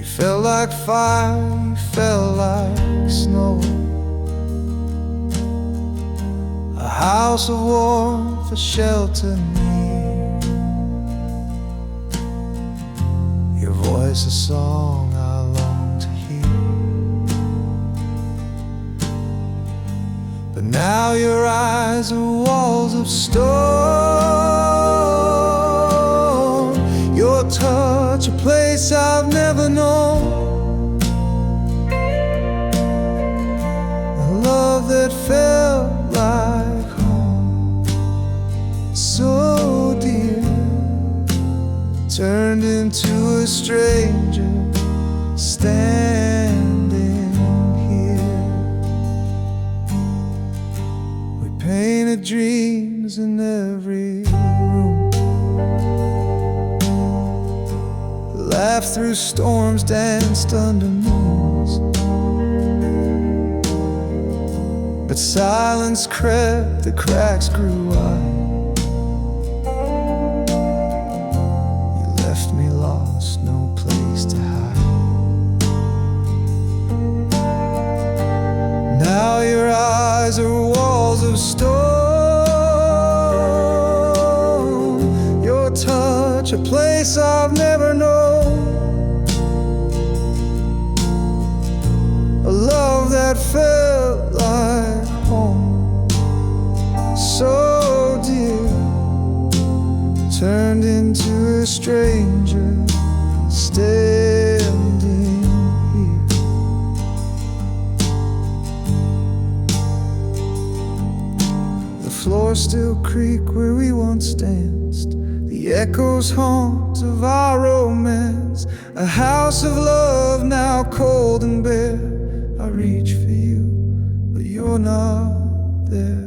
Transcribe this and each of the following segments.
felt like fire, you felt like snow. A house of warmth, a shelter near. Your voice a song I long to hear. But now your eyes are walls of stone. Your touch a place I've never known. A love that felt like home, so dear, turned into a stranger standing here. We painted dreams in every room, laughed through storms, danced under moons. But silence crept, the cracks grew wide. You left me lost, no place to hide. Now your eyes are walls of stone. Your touch a place I've never known. A love that felt like home, so dear, turned into a stranger standing here. The floors still creak where we once danced. The echoes haunt of our romance. A house of love now cold and bare. I reach for you, but you're not there.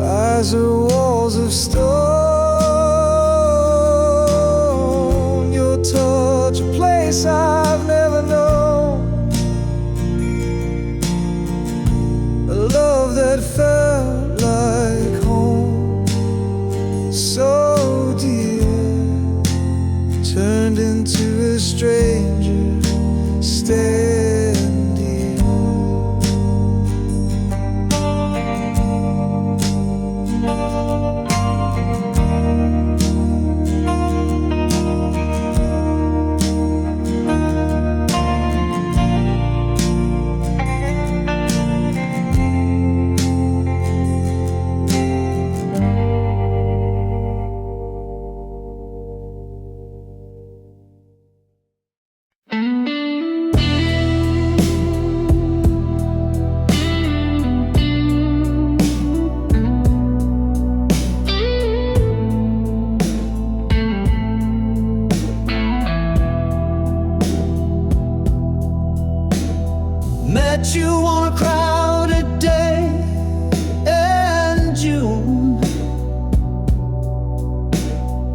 Eyes are walls of stone. Your touch a place I've never known. A love that felt like home, so dear, turned into a stranger standing. Met you on a crowded day in June.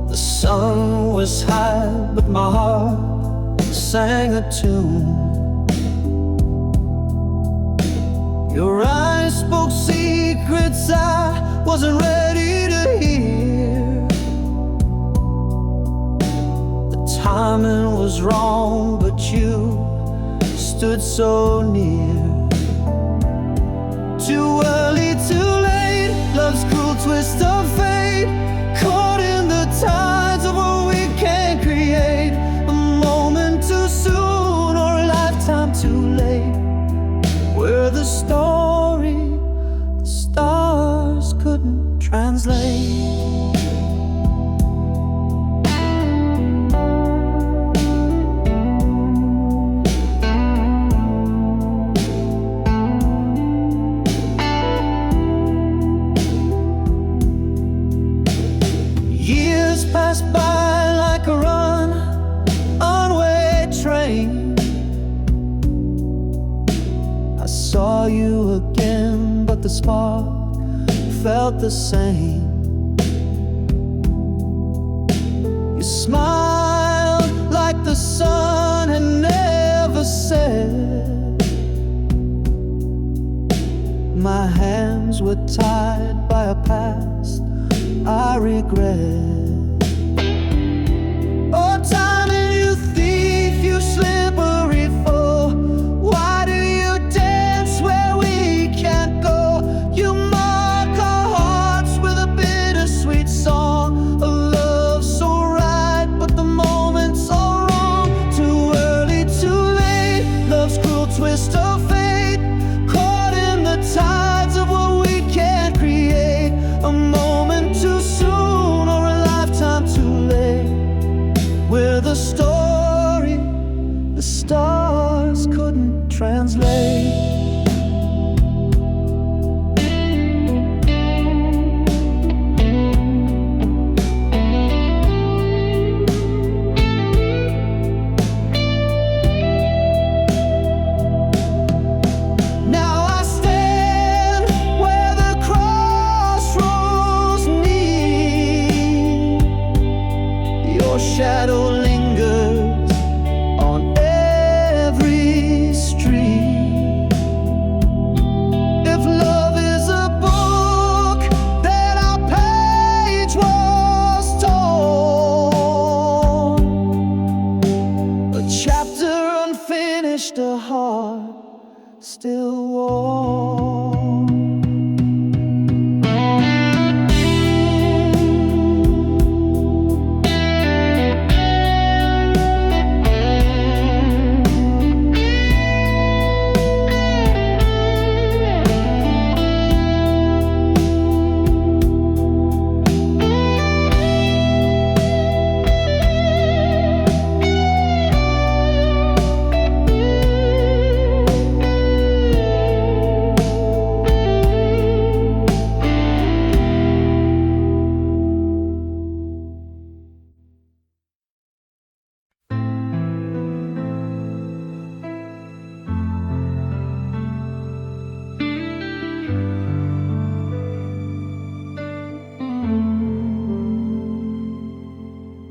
The sun was high, but my heart sang a tune. Your eyes spoke secrets I wasn't ready to hear. The timing was wrong, but you stood so near. Too early, too late, love's cruel twist of fate, caught in the tides of what we can't create. A moment too soon or a lifetime too late. We're the story the stars couldn't translate. spark felt the same. You smiled like the sun had never set. My hands were tied by a past I regret. Oh, time and you thief, you slippery fool. Why do you dance where we can't go? You mark our hearts with a bittersweet song, a love so right, but the moment's so wrong. Too early, too late, love's cruel twist of fate, caught in the tides of what we can't create. A moment too soon or a lifetime too late. We're the story the stars couldn't translate. Now I stand where the crossroads meet. Your shadow lingers on every street. If love is a book, then our page was torn. A chapter unfinished, a heart still warm.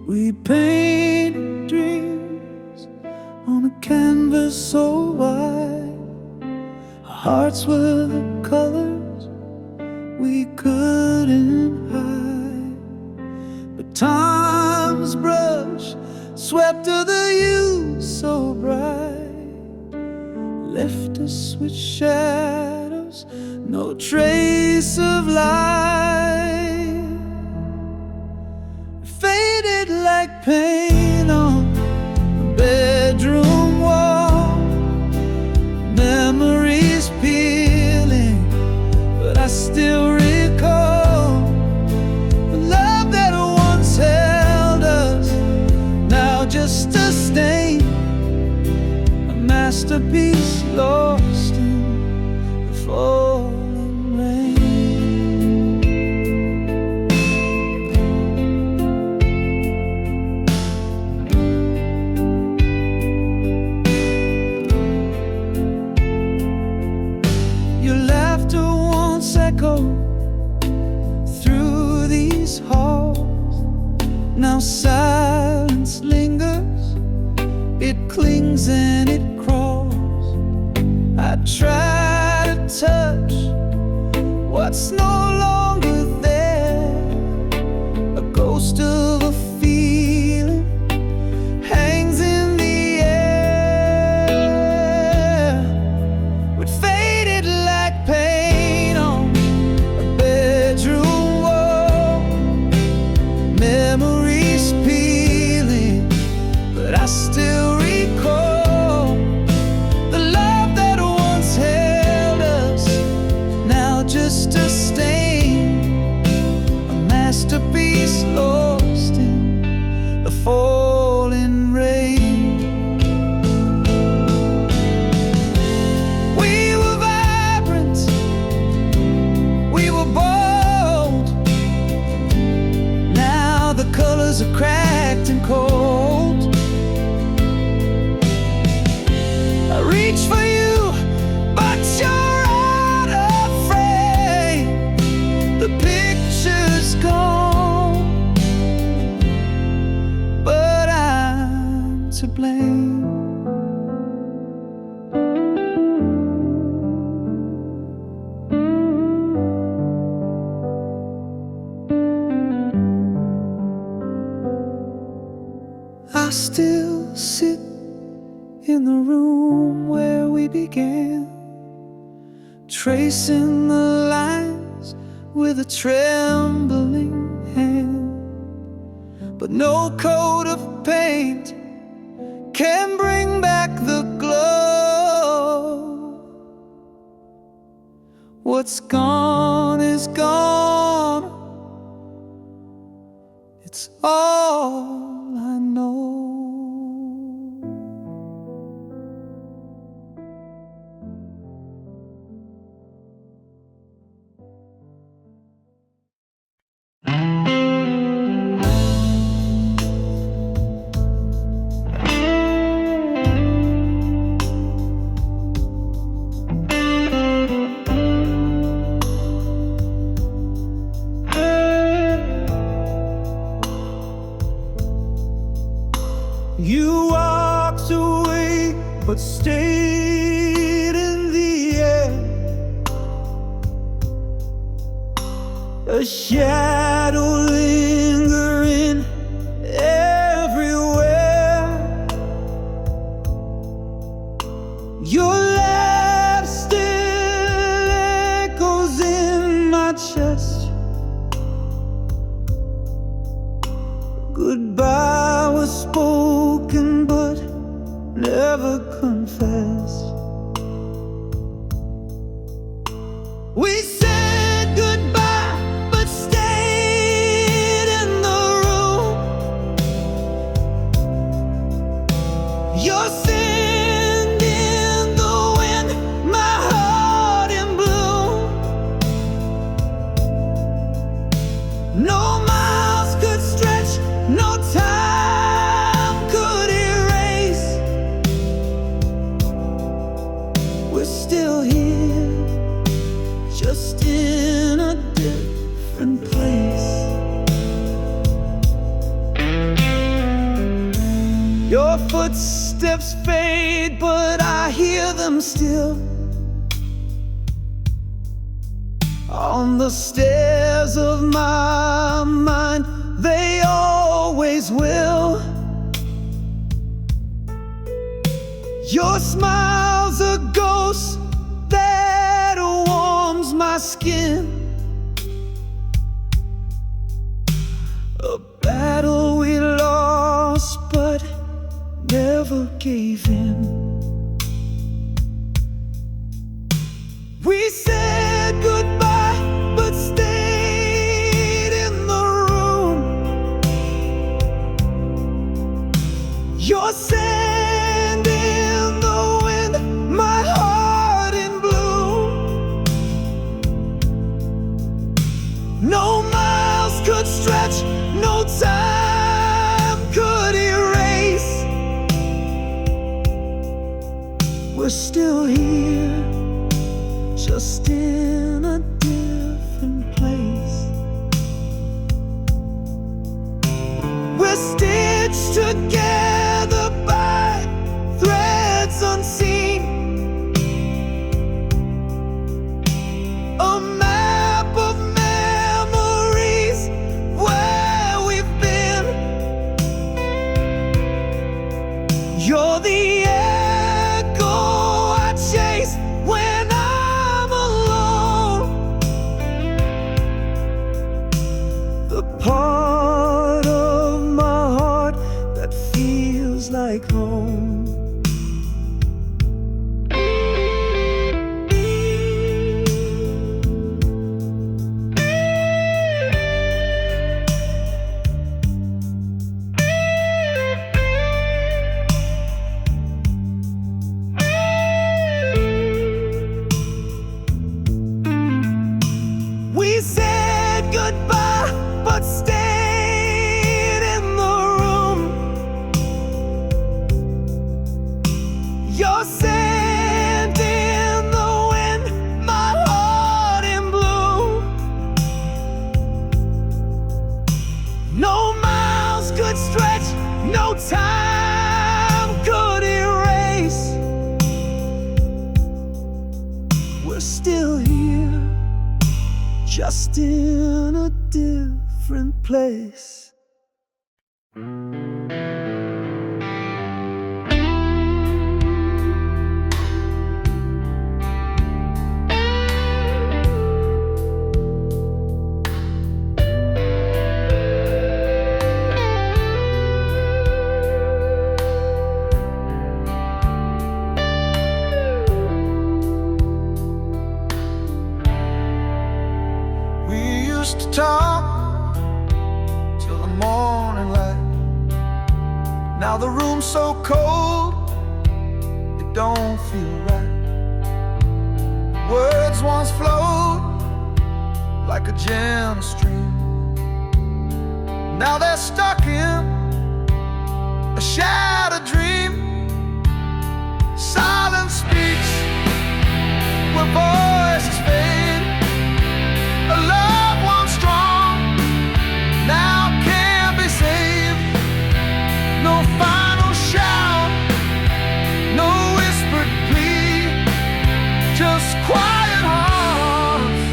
We painted dreams on a canvas so wide. Our hearts were the colors we couldn't hide. But time's brush swept to the hues so bright, left us with shadows, no trace of light. Faded like paint on a bedroom wall, memories peeling, but I still recall the love that once held us, now just a stain, a masterpiece lost in the falling rain. Echo through these halls. Now silence lingers, it clings and it crawls. I try to touch what's no longer there, a ghost of a feeling hangs in the air. It faded like paint on memories peeling, but I still recall the love that once held us, now just a stain, to blame. I still sit in the room where we began, tracing the lines with a trembling hand. But no coat of paint can bring back the glow. What's gone is gone. It's all I know. You walked away, but stayed in the air. A shadow lingering everywhere. Your laugh still echoes in my chest. Goodbye was spoken but never confessed. We said goodbye but stayed in the room. Your sand in the wind, my heart in bloom. No miles could stretch, no time could erase. We're still here, just in a different place. Your footsteps fade, but I hear them still on the stairs of my mind. They always will. Your smile's a ghost that warms my skin. A battle we lost but never gave in. We said goodbye but stayed in the room. Your sand in the wind, my heart in bloom. No miles could stretch, no time could erase. We're still here, just in a different place. We're stitched together by threads unseen. A map of memories where we've been. You're the echo I chase when I'm alone. The part of my heart that feels like home. We said goodbye but stayed in the room. Your sand in the wind, my heart in bloom. No miles could stretch, no time just in a different place. To talk till the morning light. Now the room's so cold, it don't feel right. Words once flowed like a gentle stream. Now they're stuck in a shattered dream. Silent speech where voices fade. A love once strong now can't be saved. No final shout, no whispered plea, just quiet hearts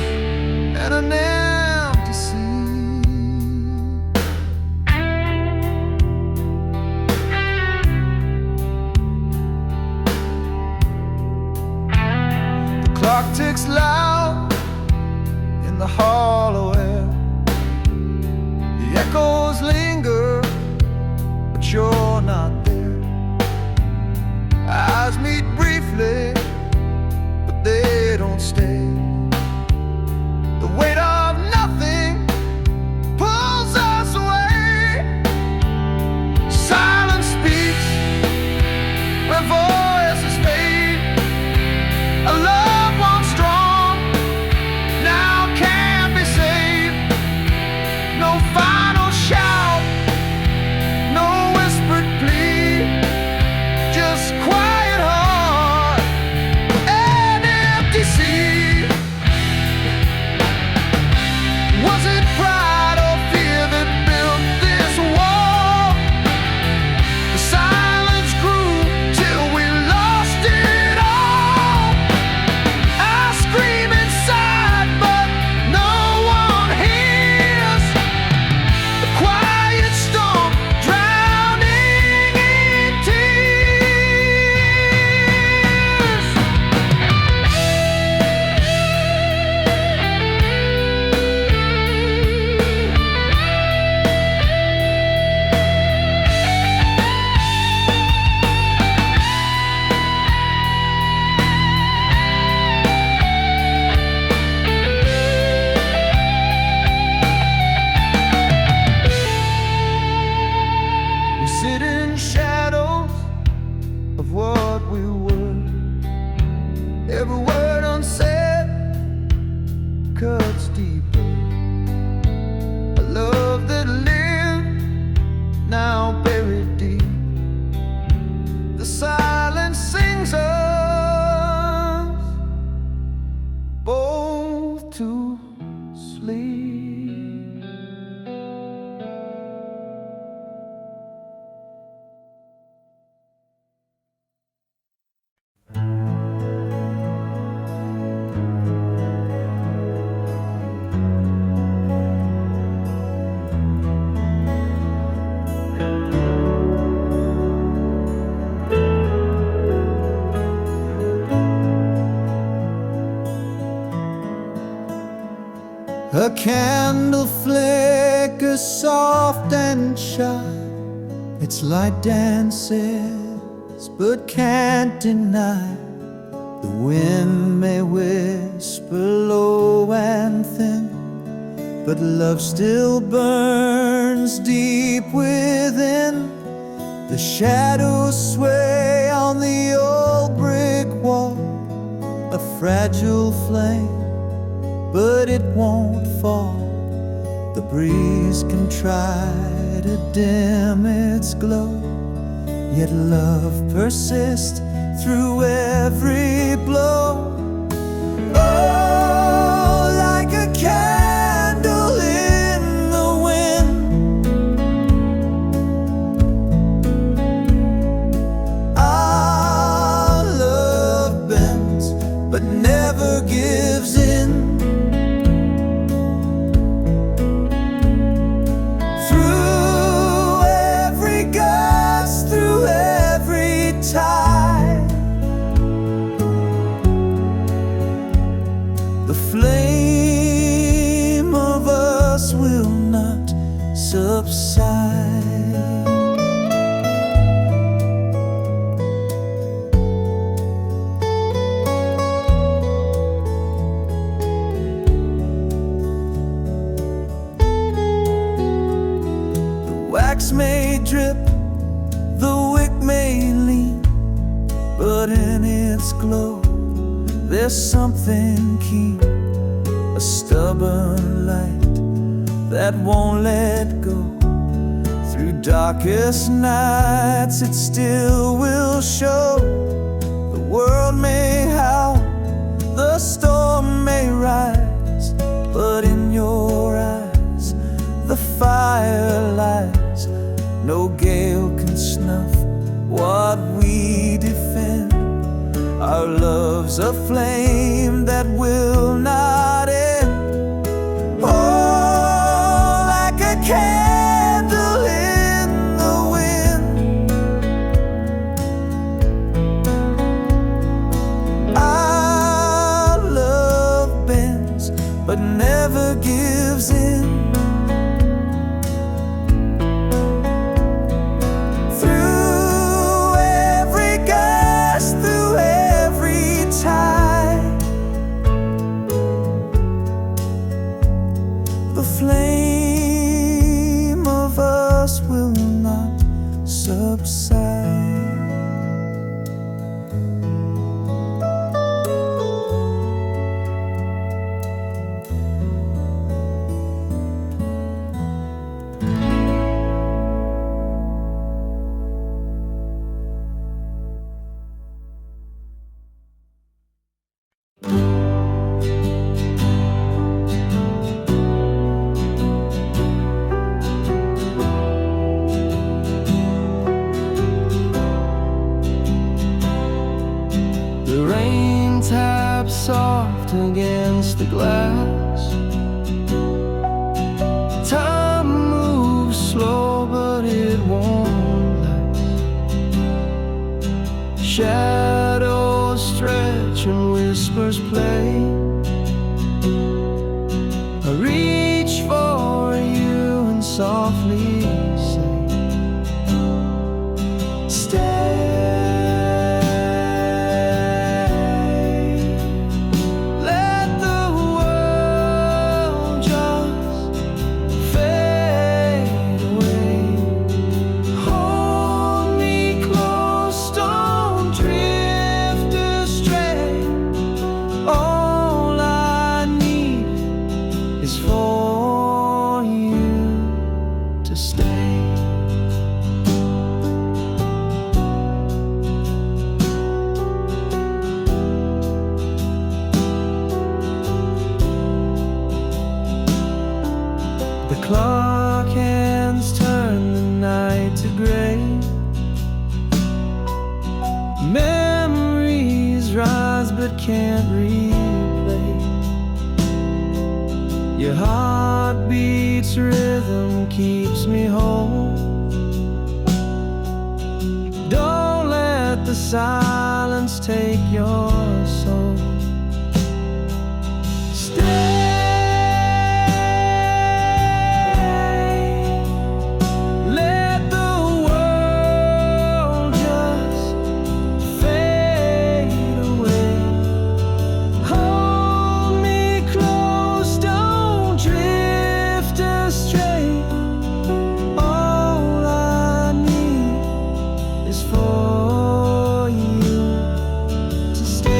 and an empty sea. The clock ticks loud in the hollow air. The echoes linger, but you're not there. Eyes meet briefly, but they don't stay. The weight of nothing pulls us away. Silent speech where voices fade. A love once strong now can't be saved. No final shout, no whispered plea, just quiet heart and empty sea. Was it pride or fear that built this wall? The silence grew till we lost it all. I scream inside, but no one hears. The quiet storm drowning in tears. We sit in shadows of what we were. Every word unsaid cuts deeper. A love that lived, now buried deep. The silence sings us both to sleep. A candle flickers soft and shy. Its light dances, but can't deny. The wind may whisper low and thin, but love still burns deep within. The shadows sway on the old brick wall, a fragile flame, but it won't fall. The breeze can try to dim its glow, yet love persists through every blow. Oh, like a candle in the wind, our love bends but never gives in. but in its glow there's something keen, a stubborn light that won't let go. Through darkest nights it still will show. The world may howl, the storm may rise, but in your eyes the fire lies. No gale can snuff what we defend. Our love's a flame that will not end. Oh, like a candle in the wind, our love bends but never gives in. The flame of us will not subside. The rain taps soft against the glass. Time moves slow, but it won't last. Shadows stretch and whispers play. I reach for you and softly say, stay. For you to stay. The clock hands turn the night to gray. Memories rise but can't replay. Your heartbeat's rhythm keeps me whole. Don't let the silence take your soul. Stay. Let the world just fade away. Hold me close, don't drift astray. All I need is for you to stay.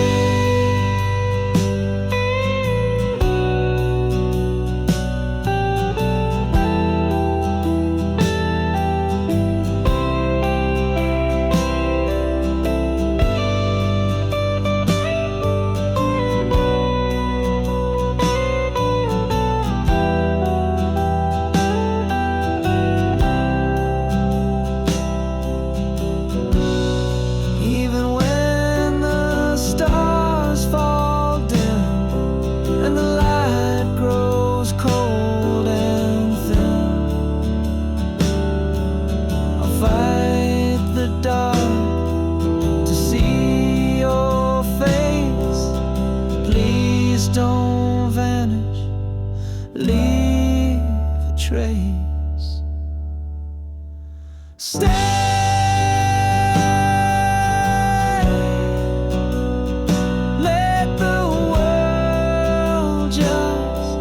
Even when the stars fall dim and the light grows cold and thin, I'll fight the dark to see your face. Please don't vanish, leave a trace. Stay. Let the world just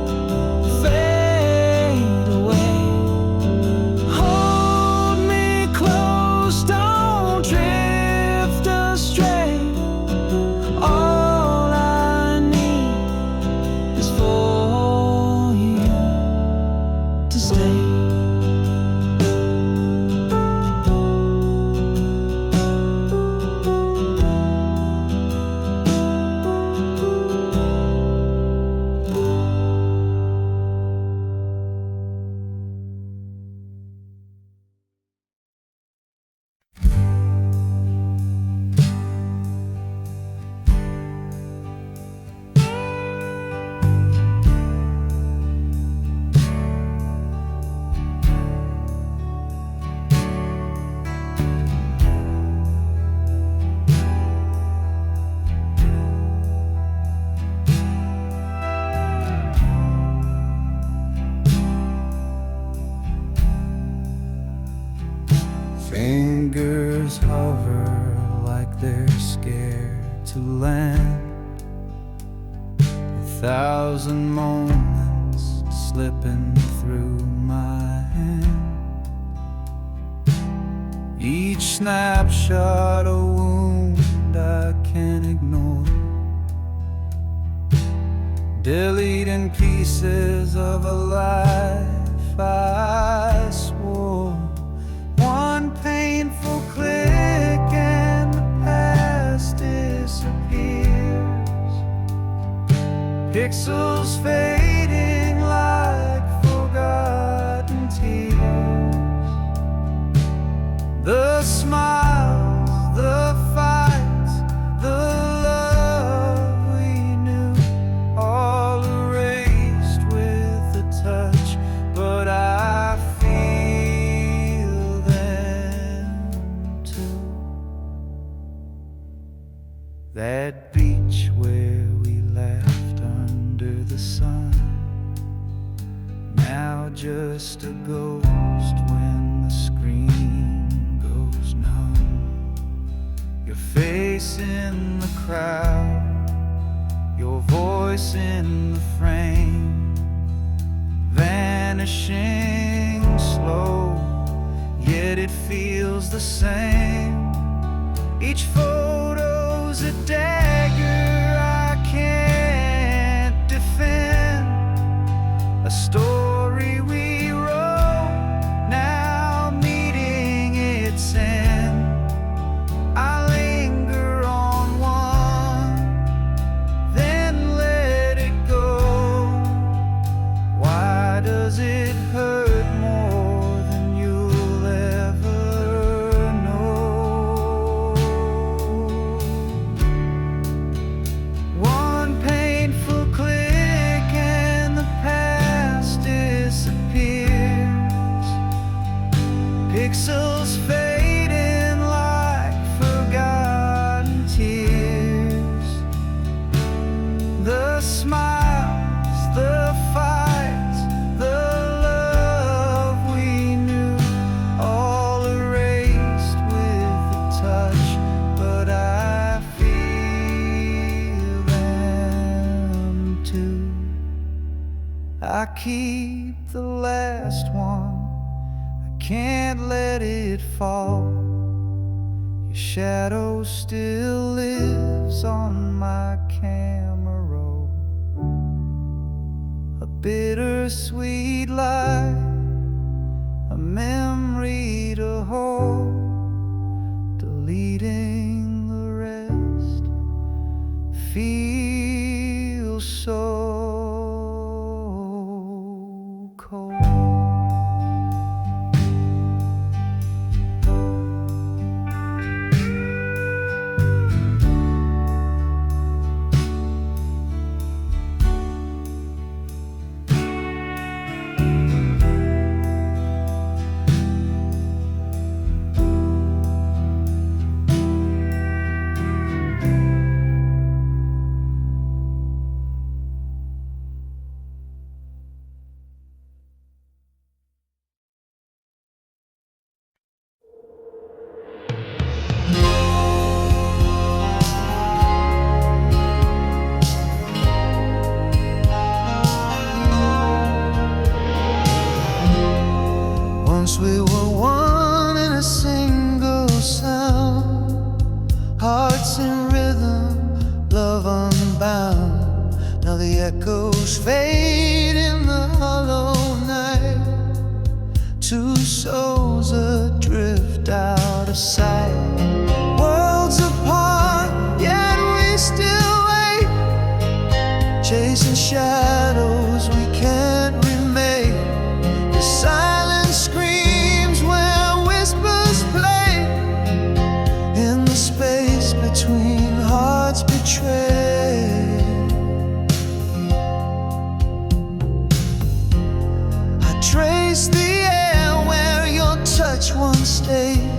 fade away. Hold me close, don't drift astray. Fingers hover like they're scared to land. 1,000 moments slipping through my hand. Each snapshot a wound I can't ignore, deleting pieces of a life I swore. One painful click and the past disappears, pixels fading like forgotten tears. The smiles, the fights, the love we knew, all erased with a touch, but I feel them too. That beach where we laughed under the sun, now just a ghost when the screen goes numb. Your face in the crowd, your voice in the frame, vanishing slow, yet it feels the same. Each photo's a dagger I can't defend, a story we wrote, now meeting its end. I linger on one, then let it go. Why does it hurt more than you'll ever know? One painful click and the past disappears, pixels fading like forgotten tears. The smiles, the fights, the love we knew, all erased with a touch, but I feel them too. I keep the last one, I can't let it fall. Your shadow still lives on my camera roll, a bittersweet lie, a memory to hold, deleting the rest feels so cold. Once we were one in a single sound, hearts in rhythm, love unbound. Now the echoes fade in the hollow night, two souls adrift out of sight. Worlds apart, yet we still wait, chasing shadows we can't remake. The silence screams where whispers play, in the space between hearts betrayed. I trace the air where your touch once stayed,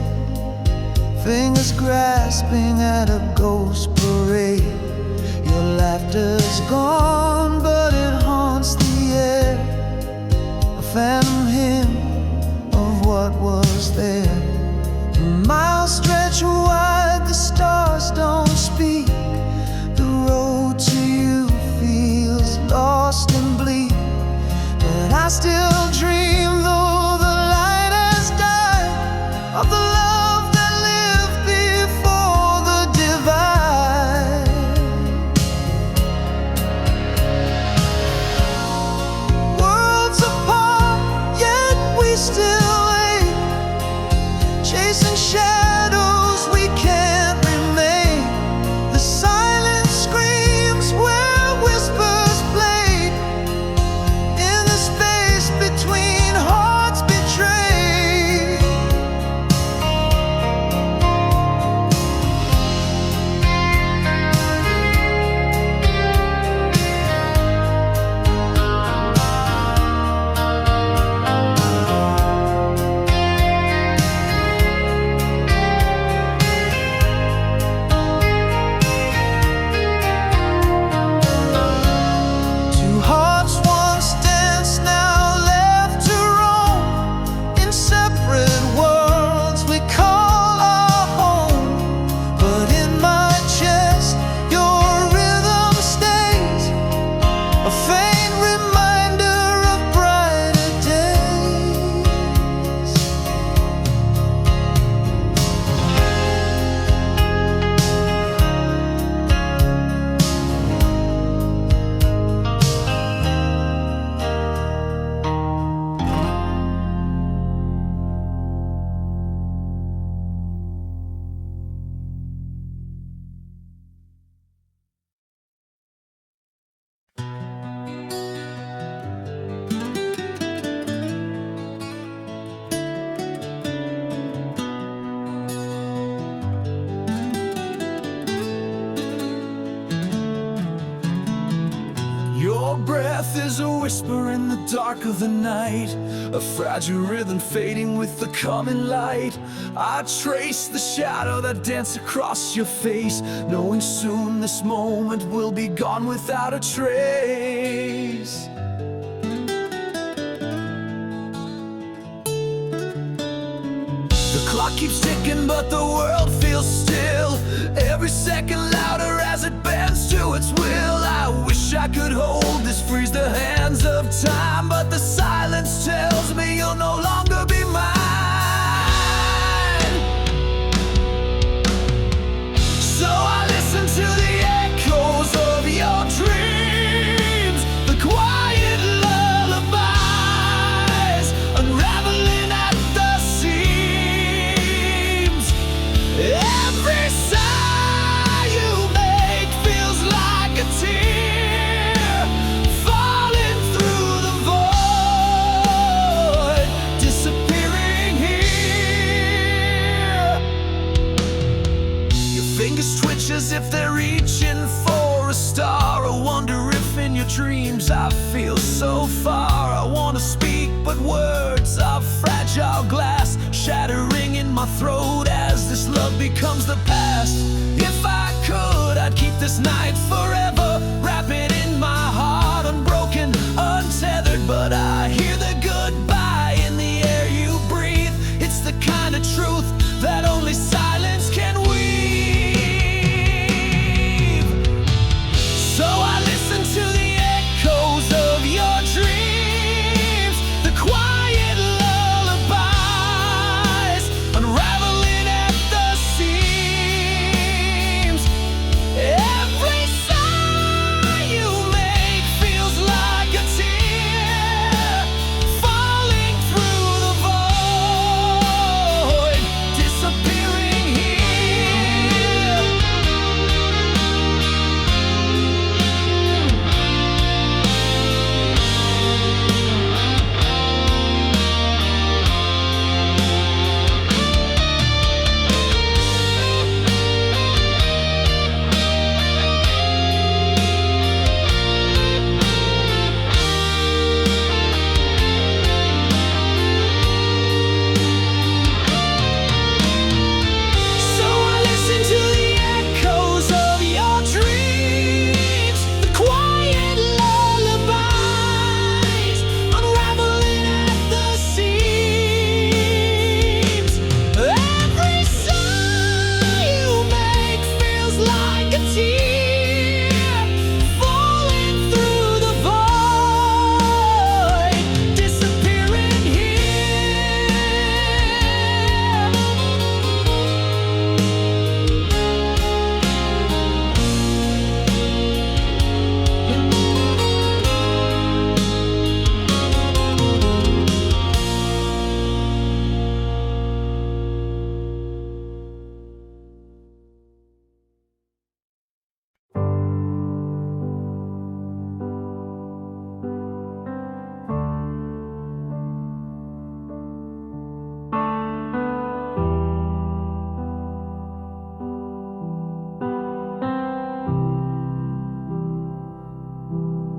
fingers grasping at a ghost parade. Your laughter's gone, but it haunts the air, a phantom hymn of what was there. your breath is a whisper in the dark of the night, a fragile rhythm fading with the coming light. I trace the shadow that danced across your face, knowing soon this moment will be gone without a trace. The clock keeps ticking but the world feels still, every second louder as it bends to its will. I wish I could hold this, freeze the hands of time, but the silence tells me you'll no longer be mine. So I listen to the echoes of your dreams, the quiet lullabies unraveling at the seams. Every sigh you make feels like a tear falling through the void, disappearing here. Your fingers twitch as if they're reaching for a star. I wonder if in your dreams I feel so far. I wanna speak, but words are fragile glass, shattering in my throat as this love becomes the past. If I could, I'd keep this night forever, wrap it in my heart, unbroken, untethered. But I hear the goodbye in the air you breathe. It's the kind of truth that only silence can weave. So I listen to the echoes of your dreams, the quiet lullabies unraveling at the seams. Every sigh you make feels like a tear falling through the void, disappearing here. So I listen to the echoes of your dreams, the quiet lullabies unraveling at the seams. Every sigh you make feels like a tear falling through the void, disappearing here.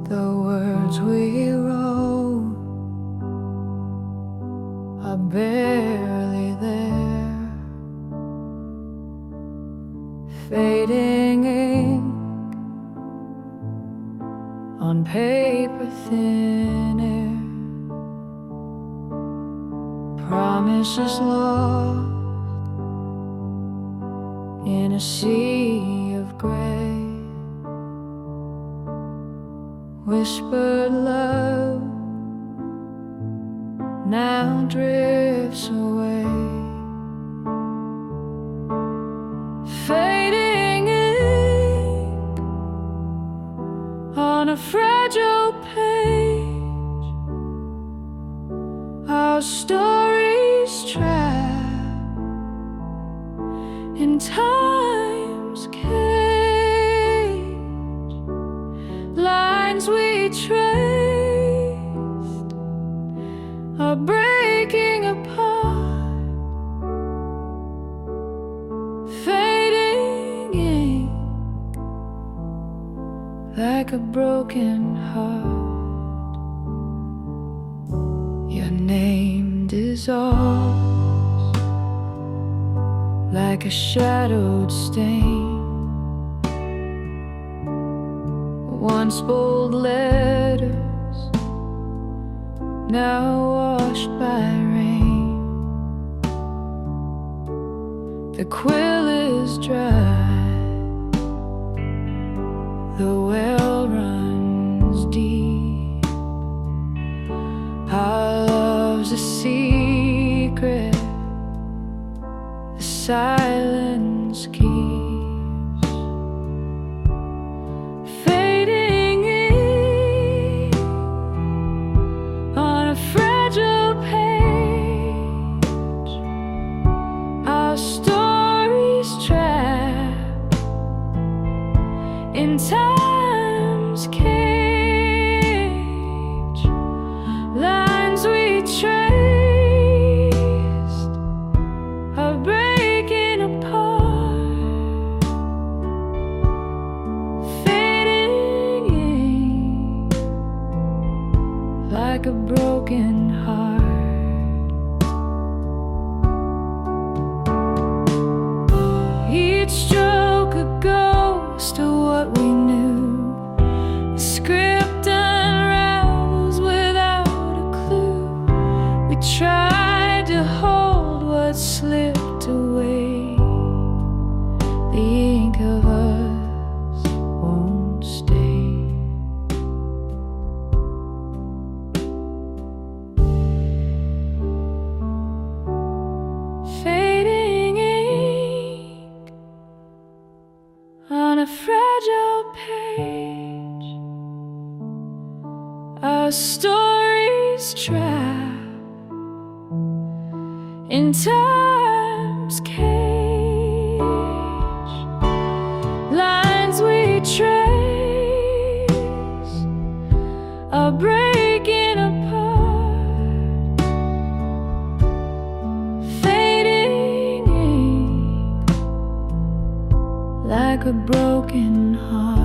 The words we wrote are barely there, fading ink on paper thin air, promises lost in a sea of gray. Whispered love now drifts away, fading ink on a fragile page. Our stories trapped in time's cage, lines we traced are breaking apart, fading ink like a broken heart. Your name dissolves like a shadowed stain. Once bold letters, now washed by rain. The quill is dry, the well runs deep. Our love's a secret, the silence keeps. Fading ink on a fragile page, our stories trapped in time's cage. Lines we traced are breaking apart. Fading ink like a broken heart. Each stroke a ghost of what we knew. The script unravels without a clue. We tried to hold what slipped away. The ink of us won't stay. Fading ink on a fragile page, our stories trapped in time's cage. Lines we trace are breaking apart. Fading ink like a broken heart.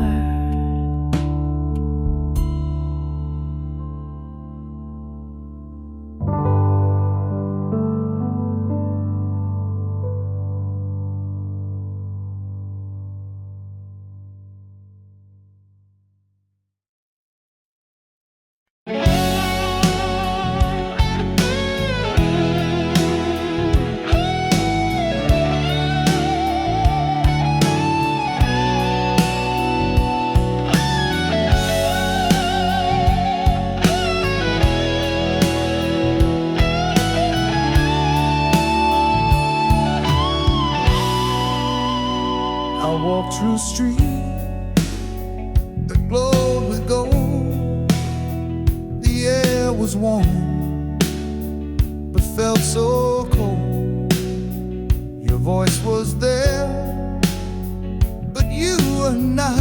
I walked through a street that glowed with gold. The air was warm, but felt so cold. Your voice was there, but you were not.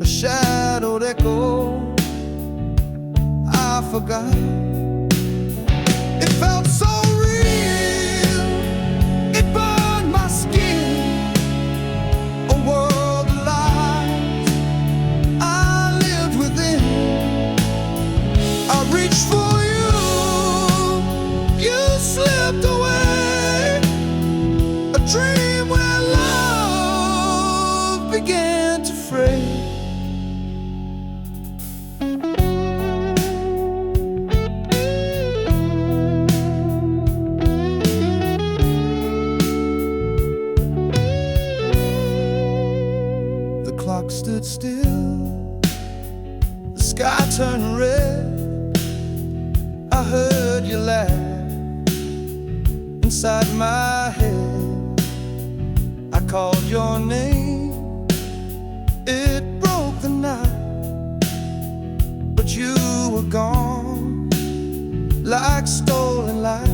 A shadowed echo I forgot. It felt so real, it burned my skin. A world of lies I lived within. I reached for you, you slipped away. A dream where love began to fray. The clock stood still, the sky turned red. I heard you laugh inside my head. I called your name, it broke the night, but you were gone like stolen light.